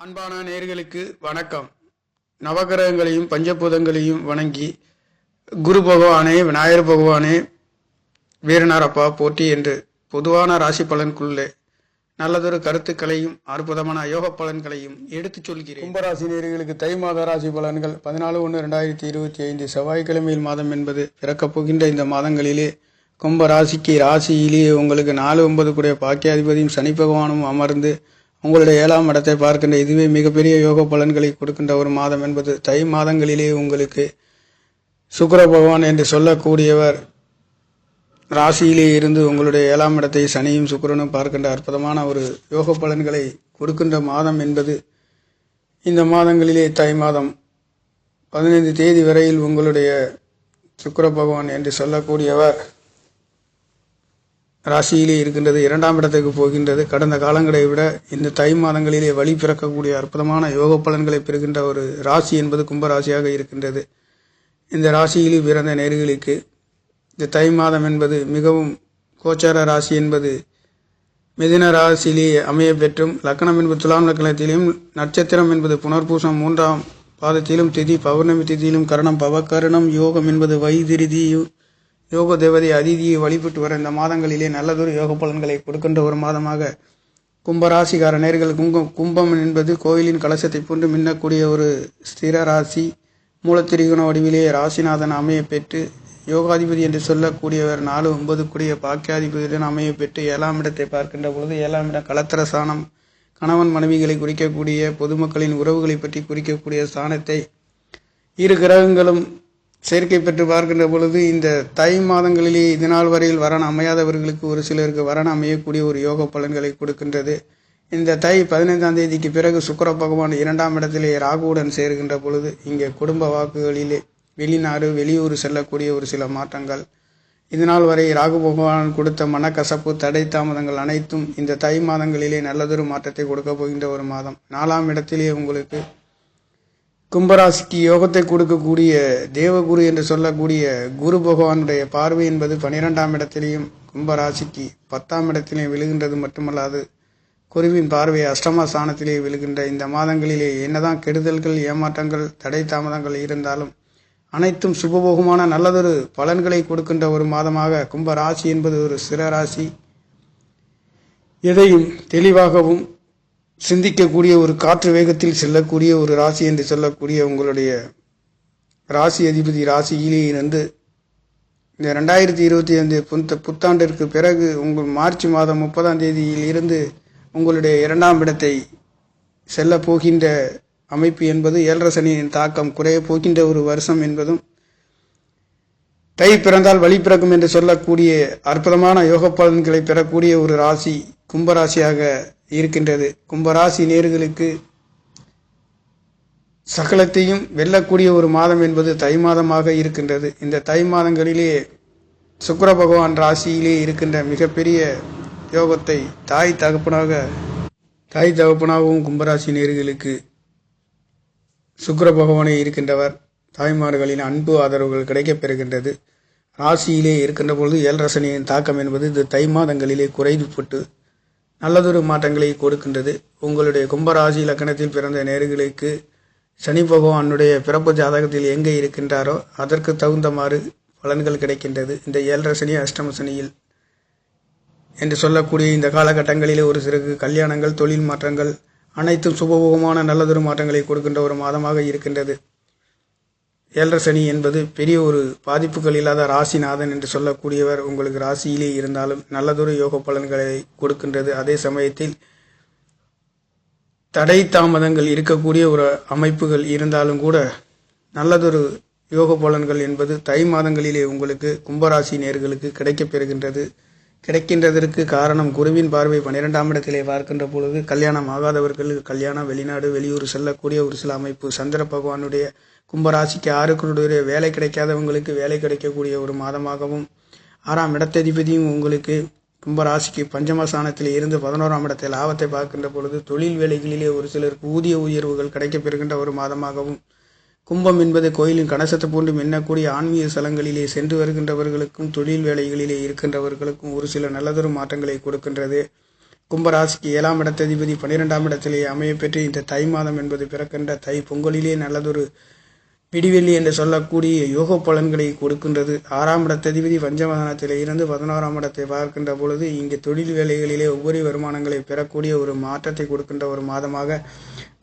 அன்பான நேயர்களுக்கு வணக்கம். நவகிரகங்களையும் பஞ்சபூதங்களையும் வணங்கி குரு பகவானே, விநாயகர் பகவானே, வீரனாரப்பா போற்றி என்று பொதுவான ராசி பலனுக்குள்ளே நல்லதொரு கருத்துக்களையும் அற்புதமான யோக பலன்களையும் எடுத்துச் சொல்கிறேன். கும்பராசி நேயர்களுக்கு தை மாத ராசி பலன்கள் 14/1/2025 செவ்வாய்க்கிழமையில் மாதம் என்பது பிறக்கப் போகின்ற இந்த மாதங்களிலே கும்பராசிக்கு ராசியிலேயே உங்களுக்கு 4-9 கூடிய பாக்கியாதிபதியும் சனி பகவானும் அமர்ந்து உங்களுடைய 7ஆம் இடத்தை பார்க்கின்ற இதுவே மிகப்பெரிய யோக பலன்களை கொடுக்கின்ற ஒரு மாதம் என்பது தை மாதங்களிலே உங்களுக்கு சுக்கிர பகவான் என்று சொல்லக்கூடியவர் ராசியிலே இருந்து உங்களுடைய 7ஆம் இடத்தை சனியும் சுக்கிரனும் பார்க்கின்ற அற்புதமான ஒரு யோக பலன்களை கொடுக்கின்ற மாதம் என்பது இந்த மாதங்களிலே தை மாதம் 15 தேதி வரையில் உங்களுடைய சுக்கிர பகவான் என்று சொல்லக்கூடியவர் ராசியிலே இருக்கின்றது. 2ஆம் இடத்துக்கு போகின்றது. கடந்த காலங்களை விட இந்த தை மாதங்களிலே வழி பிறக்கக்கூடிய அற்புதமான யோக பலன்களை பெறுகின்ற ஒரு ராசி என்பது கும்பராசியாக இருக்கின்றது. இந்த ராசியிலே பிறந்த நேயர்களுக்கு இந்த தை மாதம் என்பது மிகவும் கோச்சார ராசி என்பது மிதுன ராசியிலே அமைய பெற்றும் லக்னம் என்பது துலாம் லக்னத்திலும் நட்சத்திரம் என்பது புனர்பூசம் 3ஆம் பாதத்திலும் திதி பௌர்ணமி திதியிலும் கரணம் பவகரணம் யோகம் என்பது வைதிருதி யோக தேவதை அதிதியை வழிபட்டு வர இந்த மாதங்களிலே நல்லதொரு யோக பலன்களை கொடுக்கின்ற ஒரு மாதமாக கும்பராசிக்கார நேர்கள் கும்பம் என்பது கோயிலின் கலசத்தை போன்று மின்னக்கூடிய ஒரு ஸ்திர ராசி. மூலத்திரிகுண வடிவிலே ராசிநாதன் அமைய பெற்று யோகாதிபதி என்று சொல்லக்கூடியவர் 4-9 கூடிய பாக்கியாதிபதியுடன் அமைய பெற்று 7ஆம் இடத்தை பார்க்கின்ற பொழுது 7ஆம் இடம் கலத்திர ஸ்தானம், கணவன் மனைவிகளை குறிக்கக்கூடிய பொதுமக்களின் உறவுகளை பற்றி குறிக்கக்கூடிய ஸ்தானத்தை இரு கிரகங்களும் சேர்க்கை பெற்று பார்க்கின்ற பொழுது இந்த தை மாதங்களிலே இதனால் வரையில் வரன் அமையாதவர்களுக்கு ஒரு சிலருக்கு வரன் அமையக்கூடிய ஒரு யோக பலன்களை கொடுக்கின்றது. இந்த தை 15ஆம் தேதிக்கு பிறகு சுக்கிர பகவான் 2ஆம் இடத்திலே ராகுவுடன் சேர்கின்ற பொழுது இங்கே குடும்ப வாக்குகளிலே வெளிநாடு வெளியூர் செல்லக்கூடிய ஒரு சில மாற்றங்கள், இதனால் வரை ராகு பகவான் கொடுத்த மனக்கசப்பு தடை தாமதங்கள் அனைத்தும் இந்த தை மாதங்களிலே நல்லதொரு மாற்றத்தை கொடுக்க போகின்ற ஒரு மாதம். 4ஆம் இடத்திலே உங்களுக்கு கும்பராசிக்கு யோகத்தை கொடுக்கக்கூடிய தேவகுரு என்று சொல்லக்கூடிய குரு பகவானுடைய பார்வை என்பது 12ஆம் இடத்திலேயும் கும்பராசிக்கு 10ஆம் இடத்திலேயும் விழுகின்றது மட்டுமல்லாது குருவின் பார்வை அஷ்டம ஸ்தானத்திலே விழுகின்ற இந்த மாதங்களிலே என்னதான் கெடுதல்கள் ஏமாற்றங்கள் தடை தாமதங்கள் இருந்தாலும் அனைத்தும் சுபபோகமான நல்லதொரு பலன்களை கொடுக்கின்ற ஒரு மாதமாக கும்பராசி என்பது ஒரு சிறராசி. எதையும் தெளிவாகவும் சிந்திக்கக்கூடிய ஒரு காற்று வேகத்தில் செல்லக்கூடிய ஒரு ராசி என்று சொல்லக்கூடிய உங்களுடைய ராசி அதிபதி ராசியிலே இருந்து இந்த 2025 புத்தாண்டிற்கு பிறகு உங்கள் மார்ச் மாதம் 30ஆம் தேதியில் இருந்து உங்களுடைய 2ஆம் இடத்தை செல்ல போகின்ற அமைப்பு என்பது 7.5 சனியின் தாக்கம் குறைய போகின்ற ஒரு வருஷம் என்பதும் தை பிறந்தால் வழி பிறக்கும் என்று சொல்லக்கூடிய அற்புதமான யோக பலன்களை பெறக்கூடிய ஒரு ராசி கும்பராசியாக இருக்கின்றது. கும்பராசி நேயர்களுக்கு சகலத்தையும் வெல்லக்கூடிய ஒரு மாதம் என்பது தை மாதமாக இருக்கின்றது. இந்த தை மாதங்களிலே சுக்கிர பகவான் ராசியிலே இருக்கின்ற மிகப்பெரிய யோகத்தை தாய் தகப்பனாகவும் கும்பராசி நேயர்களுக்கு சுக்கிர பகவானே இருக்கின்றவர். தாய்மார்களின் அன்பு ஆதரவுகள் கிடைக்கப் பெறுகின்றது. ராசியிலே இருக்கின்ற பொழுது 7.5 சனியின் தாக்கம் என்பது இந்த தை மாதங்களிலே குறைந்துபட்டு நல்லதொரு மாற்றங்களை கொடுக்கின்றது. உங்களுடைய கும்பராசி லக்கணத்தில் பிறந்த நேயர்களுக்கு சனி பகவானுடைய பிறப்பு ஜாதகத்தில் எங்கே இருக்கின்றாரோ அதற்கு தகுந்தமாறு பலன்கள் கிடைக்கின்றது. இந்த 7.5 சனி அஷ்டம சனியில் என்று சொல்லக்கூடிய இந்த காலகட்டங்களிலே ஒரு சிறு கல்யாணங்கள் தொழில் மாற்றங்கள் அனைத்தும் சுபபோகமான நல்லதொரு மாற்றங்களை கொடுக்கின்ற ஒரு மாதமாக இருக்கின்றது. 7.5 சனி என்பது பெரிய ஒரு பாதிப்புகள் இல்லாத ராசிநாதன் என்று சொல்லக்கூடியவர் உங்களுக்கு ராசியிலே இருந்தாலும் நல்லதொரு யோக பலன்களை கொடுக்கின்றது. அதே சமயத்தில் தடை தாமதங்கள் இருக்கக்கூடிய ஒரு அமைப்புகள் இருந்தாலும் கூட நல்லதொரு யோக பலன்கள் என்பது தை மாதங்களிலே உங்களுக்கு கும்பராசி நேயர்களுக்கு கிடைக்கப் பெறுகின்றது. கிடைக்கின்றதற்கு காரணம் குருவின் பார்வை 12ஆம் இடத்திலே பார்க்கின்ற பொழுது கல்யாணம் ஆகாதவர்களுக்கு கல்யாணம், வெளிநாடு வெளியூர் செல்லக்கூடிய ஒரு சில அமைப்பு, சந்திர பகவானுடைய கும்பராசிக்கு 6 வேலை கிடைக்காதவங்களுக்கு வேலை கிடைக்கக்கூடிய ஒரு மாதமாகவும் 6ஆம் இடத்ததிபதியும் உங்களுக்கு கும்பராசிக்கு பஞ்சமஸ்தானத்தில் இருந்து 11ஆம் இடத்தில் லாபத்தை பார்க்கின்ற பொழுது தொழில் வேலைகளிலே ஒரு சிலருக்கு ஊதிய உயர்வுகள் கிடைக்கப் பெறுகின்ற ஒரு மாதமாகவும் கும்பம் என்பது கோயிலின் கணசத்தை போன்று மின்னக்கூடிய ஆன்மீக ஸ்தலங்களிலே சென்று வருகின்றவர்களுக்கும் தொழில் வேலைகளிலே இருக்கின்றவர்களுக்கும் ஒரு சில நல்லதொரு மாற்றங்களை கொடுக்கின்றது. கும்பராசிக்கு 7ஆம் இடத்ததிபதி 12ஆம் இடத்திலே அமையப்பெற்று இந்த தை மாதம் என்பது பிறக்கின்ற தை பொங்கலிலே நல்லதொரு பிடிவெள்ளி என்று சொல்லக்கூடிய யோக பலன்களை கொடுக்கின்றது. 6ஆம் இடத்ததிபதி பஞ்சமஸ்தானத்திலே இருந்து 11ஆம் இடத்தை பார்க்கின்ற பொழுது இங்கே தொழில் வேலைகளிலே ஒவ்வொரு வருமானங்களை பெறக்கூடிய ஒரு மாற்றத்தை கொடுக்கின்ற ஒரு மாதமாக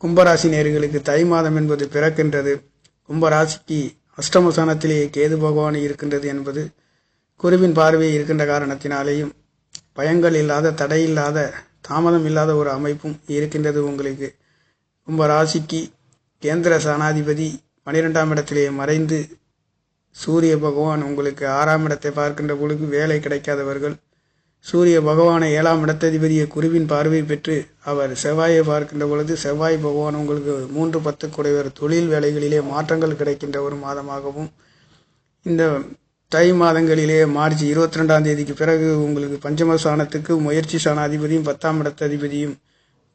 கும்பராசி நேயர்களுக்கு தை மாதம் என்பது பிறக்கின்றது. கும்பராசிக்கு அஷ்டமஸ்தானத்திலே கேது பகவான் இருக்கின்றது என்பது குருவின் பார்வை இருக்கின்ற காரணத்தினாலேயும் பயங்கள் இல்லாத, தடையில்லாத, தாமதம் இல்லாத ஒரு அமைப்பும் இருக்கின்றது. உங்களுக்கு கும்பராசிக்கு கேந்திர சனாதிபதி 12ஆம் இடத்திலே மறைந்து சூரிய பகவான் உங்களுக்கு 6ஆம் இடத்தை பார்க்கின்ற பொழுது வேலை கிடைக்காதவர்கள் சூரிய பகவானை 7ஆம் இடத்ததிபதியை குருவின் பார்வை பெற்று அவர் செவ்வாயை பார்க்கின்ற பொழுது செவ்வாய் பகவான் உங்களுக்கு 3-10 குடைவர் தொழில் வேலைகளிலே மாற்றங்கள் கிடைக்கின்ற ஒரு மாதமாகவும் இந்த தை மாதங்களிலே மார்ச் 22ஆம் தேதிக்கு பிறகு உங்களுக்கு பஞ்சமஸ்தானத்துக்கு முயற்சி ஸ்தானாதிபதியும் 10ஆம் இடத்ததிபதியும்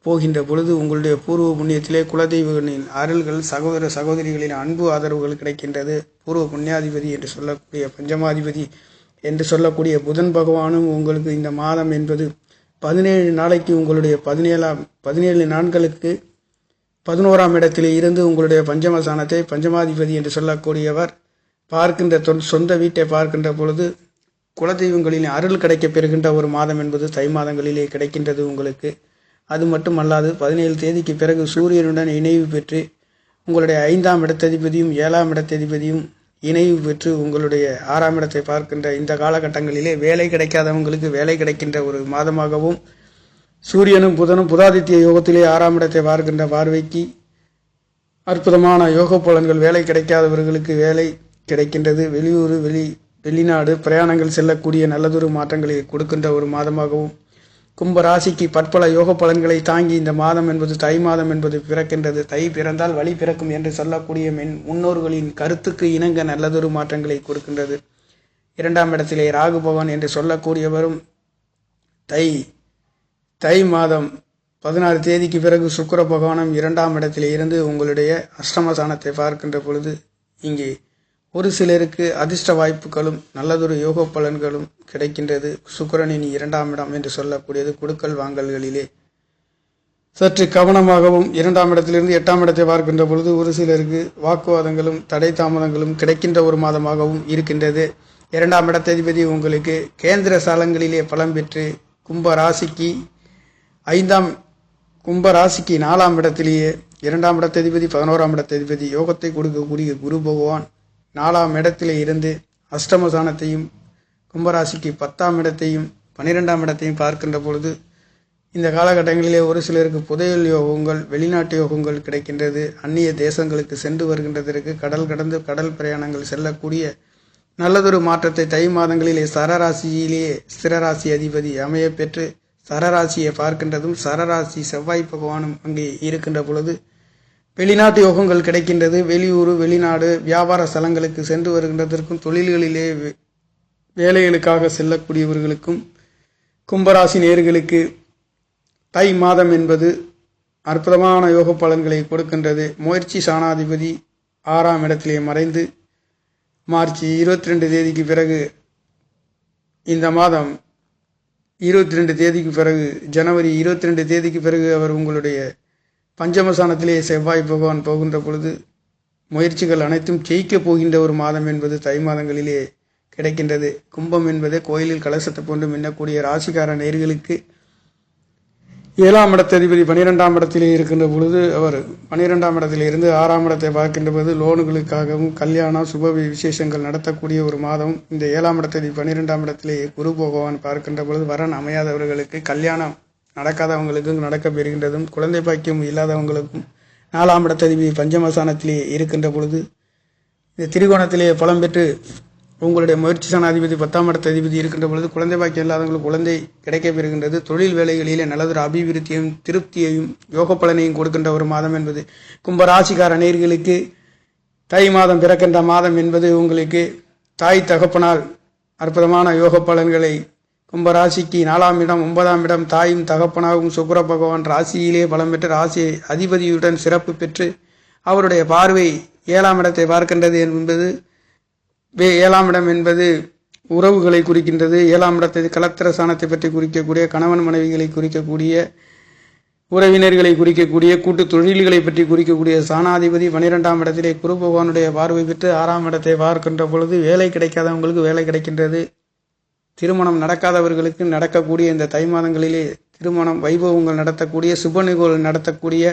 போகின்ற பொழுது உங்களுடைய பூர்வ புண்ணியத்திலே குலதெய்வங்களின் அருள்கள், சகோதர சகோதரிகளின் அன்பு ஆதரவுகள் கிடைக்கின்றது. பூர்வ புண்ணியாதிபதி என்று சொல்லக்கூடிய பஞ்சமாதிபதி என்று சொல்லக்கூடிய புதன் பகவானும் உங்களுக்கு இந்த மாதம் என்பது 17 நாளைக்கு உங்களுடைய 17 நாட்களுக்கு 11ஆம் இடத்திலே இருந்து உங்களுடைய பஞ்சமஸ்தானத்தை பஞ்சமாதிபதி என்று சொல்லக்கூடியவர் பார்க்கின்ற சொந்த வீட்டை பார்க்கின்ற பொழுது குலதெய்வங்களின் அருள் கிடைக்கப் பெறுகின்ற ஒரு மாதம் என்பது தை மாதங்களிலே கிடைக்கின்றது உங்களுக்கு. அது மட்டுமல்லாது 17 தேதிக்கு பிறகு சூரியனுடன் இணைவு பெற்று உங்களுடைய 5ஆம் இடத்ததிபதியும் 7ஆம் இடத்ததிபதியும் இணைவு பெற்று உங்களுடைய 6ஆம் இடத்தை பார்க்கின்ற இந்த காலகட்டங்களிலே வேலை கிடைக்காதவங்களுக்கு வேலை கிடைக்கின்ற ஒரு மாதமாகவும் சூரியனும் புதனும் புதாதித்ய யோகத்திலே 6ஆம் இடத்தை பார்க்கின்ற பார்வைக்கு அற்புதமான யோக பலன்கள், வேலை கிடைக்காதவர்களுக்கு வேலை கிடைக்கின்றது. வெளியூர், வெளிநாடு பிரயாணங்கள் செல்லக்கூடிய நல்லதொரு மாற்றங்களை கொடுக்கின்ற ஒரு மாதமாகவும் கும்பராசிக்கு பற்பல யோக பலன்களை தாங்கி இந்த மாதம் என்பது தை மாதம் என்பது பிறக்கின்றது. தை பிறந்தால் வழி பிறக்கும் என்று சொல்லக்கூடிய முன்னோர்களின் கருத்துக்கு இணங்க நல்லதொரு மாற்றங்களை கொடுக்கின்றது. 2ஆம் இடத்திலே ராகு பகவான் என்று சொல்லக்கூடியவரும் தை மாதம் 16 தேதிக்கு பிறகு சுக்கிர பகவானும் 2ஆம் இடத்திலே இருந்து உங்களுடைய அஷ்டமஸ்தானத்தை பார்க்கின்ற பொழுது இங்கே ஒரு சிலருக்கு அதிர்ஷ்ட வாய்ப்புகளும் நல்லதொரு யோக பலன்களும் கிடைக்கின்றது. சுக்கிரனின் 2ஆம் இடம் என்று சொல்லக்கூடியது கொடுக்கல் வாங்கல்களிலே சற்று கவனமாகவும் 2ஆம் இடத்திலிருந்து 8ஆம் இடத்தை பார்க்கின்ற பொழுது ஒரு சிலருக்கு வாக்குவாதங்களும் தடை தாமதங்களும் கிடைக்கின்ற ஒரு மாதமாகவும் இருக்கின்றது. 2ஆம் இடத்ததிபதி உங்களுக்கு கேந்திர சாலங்களிலே பலம் பெற்று கும்பராசிக்கு 4ஆம் இடத்திலேயே 2ஆம் இடத்ததிபதி 11ஆம் இடத்ததிபதி யோகத்தை கொடுக்கக்கூடிய குரு பகவான் 4ஆம் இடத்திலே இருந்து அஷ்டமஸ்தானத்தையும் கும்பராசிக்கு 10ஆம் இடத்தையும் 12ஆம் இடத்தையும் பார்க்கின்ற பொழுது இந்த காலகட்டங்களிலே ஒரு சிலருக்கு புதையல் யோகங்கள், வெளிநாட்டு யோகங்கள் கிடைக்கின்றது. அந்நிய தேசங்களுக்கு சென்று வருகின்றதற்கு கடல் கடந்து கடல் பிரயாணங்கள் செல்லக்கூடிய நல்லதொரு மாற்றத்தை தை மாதங்களிலே சரராசியிலேயே ஸ்திரராசி அதிபதி அமைய பெற்று சரராசியை பார்க்கின்றதும் சரராசி செவ்வாய் பகவானும் அங்கே இருக்கின்ற பொழுது வெளிநாட்டு யோகங்கள் கிடைக்கின்றது. வெளியூர், வெளிநாடு வியாபார ஸ்தலங்களுக்கு சென்று வருகின்றதற்கும் தொழில்களிலே வேலைகளுக்காக செல்லக்கூடியவர்களுக்கும் கும்பராசி நேயர்களுக்கு தை மாதம் என்பது அற்புதமான யோக பலன்களை கொடுக்கின்றது. முயற்சி ஸ்தானாதிபதி 6ஆம் இடத்திலே மறைந்து மார்ச் 22 தேதிக்கு பிறகு இந்த மாதம் 22 தேதிக்கு பிறகு ஜனவரி 22 தேதிக்கு பிறகு அவர் உங்களுடைய பஞ்சமஸ்தானத்திலே செவ்வாய் பகவான் போகின்ற பொழுது முயற்சிகள் அனைத்தும் ஜெயிக்கப் போகின்ற ஒரு மாதம் என்பது தை மாதங்களிலே கிடைக்கின்றது. கும்பம் என்பது கோயிலில் கலசத்தை போன்று மின்னக்கூடிய ராசிக்கார நேயர்களுக்கு 7ஆம் இடத்ததிபதி 12ஆம் இடத்திலே இருக்கின்ற பொழுது அவர் 12ஆம் இடத்திலே இருந்து 6ஆம் இடத்தை பார்க்கின்ற போது லோனுகளுக்காகவும் கல்யாணம் சுப விசேஷங்கள் நடத்தக்கூடிய ஒரு மாதம். இந்த 7ஆம் இடத்ததிபதி 12ஆம் இடத்திலே குரு பகவான் பார்க்கின்ற பொழுது வரன் அமையாதவர்களுக்கு, கல்யாணம் நடக்காதவங்களுக்கும் நடக்க பெறுகின்றதும், குழந்தை பாக்கியம் இல்லாதவங்களுக்கும் 4ஆம் இடத்ததிபதி பஞ்சமஸ்தானத்திலே இருக்கின்ற பொழுது இந்த திரிகோணத்திலே பலம் பெற்று உங்களுடைய முயற்சி ஸ்தானாதிபதி 10ஆம் இடத்ததிபதி இருக்கின்ற பொழுது குழந்தை பாக்கியம் இல்லாதவங்களுக்கு குழந்தை கிடைக்க பெறுகின்றது. தொழில் வேலைகளிலே நல்லதொரு அபிவிருத்தியையும் திருப்தியையும் யோக பலனையும் கொடுக்கின்ற ஒரு மாதம் என்பது கும்பராசிக்கார நேயர்களுக்கு தை மாதம் பிறக்கின்ற மாதம் என்பது உங்களுக்கு தாய் தகப்பனால் அற்புதமான யோக பலன்களை கும்பராசிக்கு 4ஆம் இடம் 9ஆம் இடம் தாயும் தகப்பனாகவும் சுக்கிர பகவான் ராசியிலே பலம் பெற்று ராசி அதிபதியுடன் சிறப்பு பெற்று அவருடைய பார்வை 7ஆம் இடத்தை பார்க்கின்றது என்பது 7ஆம் இடம் என்பது உறவுகளை குறிக்கின்றது. 7ஆம் இடத்தை கலத்திர ஸ்தானத்தை பற்றி குறிக்கக்கூடிய கணவன் மனைவிகளை குறிக்கக்கூடிய உறவினர்களை குறிக்கக்கூடிய கூட்டு தொழில்களை பற்றி குறிக்கக்கூடிய ஸ்தானாதிபதி 12ஆம் இடத்திலே குரு பகவானுடைய பார்வை பெற்று 6ஆம் இடத்தை பார்க்கின்ற பொழுது வேலை கிடைக்காதவங்களுக்கு வேலை கிடைக்கின்றது. திருமணம் நடக்காதவர்களுக்கு நடக்கக்கூடிய இந்த தை மாதங்களிலே திருமணம் வைபவங்கள் நடத்தக்கூடிய சுப நிகழ்வுகள் நடத்தக்கூடிய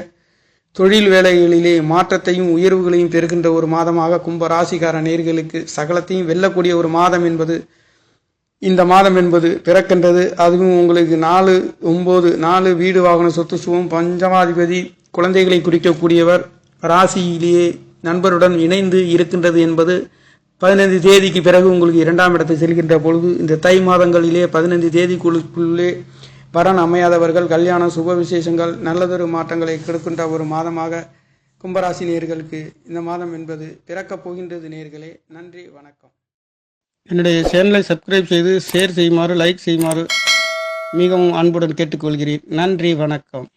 தொழில் வேலைகளிலே மாற்றத்தையும் உயர்வுகளையும் பெறுகின்ற ஒரு மாதமாக கும்ப ராசிக்கார நேயர்களுக்கு சகலத்தையும் வெல்லக்கூடிய ஒரு மாதம் என்பது இந்த மாதம் என்பது பிறக்கின்றது. அதுவும் உங்களுக்கு 4 வீடு வாகன சொத்து சுகம் பஞ்சமாதிபதி குழந்தைகளை குறிக்கக்கூடியவர் ராசியிலேயே நண்பருடன் இணைந்து இருக்கின்றது என்பது 15 தேதிக்கு பிறகு உங்களுக்கு 2ஆம் இடத்தை செல்கின்ற பொழுது இந்த தை மாதங்களிலே 15 தேதிக்குள்ளே வரன் அமையாதவர்கள் கல்யாண சுப விசேஷங்கள் நல்லதொரு மாற்றங்களை கொடுக்கின்ற ஒரு மாதமாக கும்பராசி நேயர்களுக்கு இந்த மாதம் என்பது பிறக்கப் போகின்றது. நேயர்களே, நன்றி, வணக்கம். என்னுடைய சேனலை சப்ஸ்கிரைப் செய்து ஷேர் செய்யுமாறு லைக் செய்யுமாறு மிகவும் அன்புடன் கேட்டுக்கொள்கிறேன். நன்றி, வணக்கம்.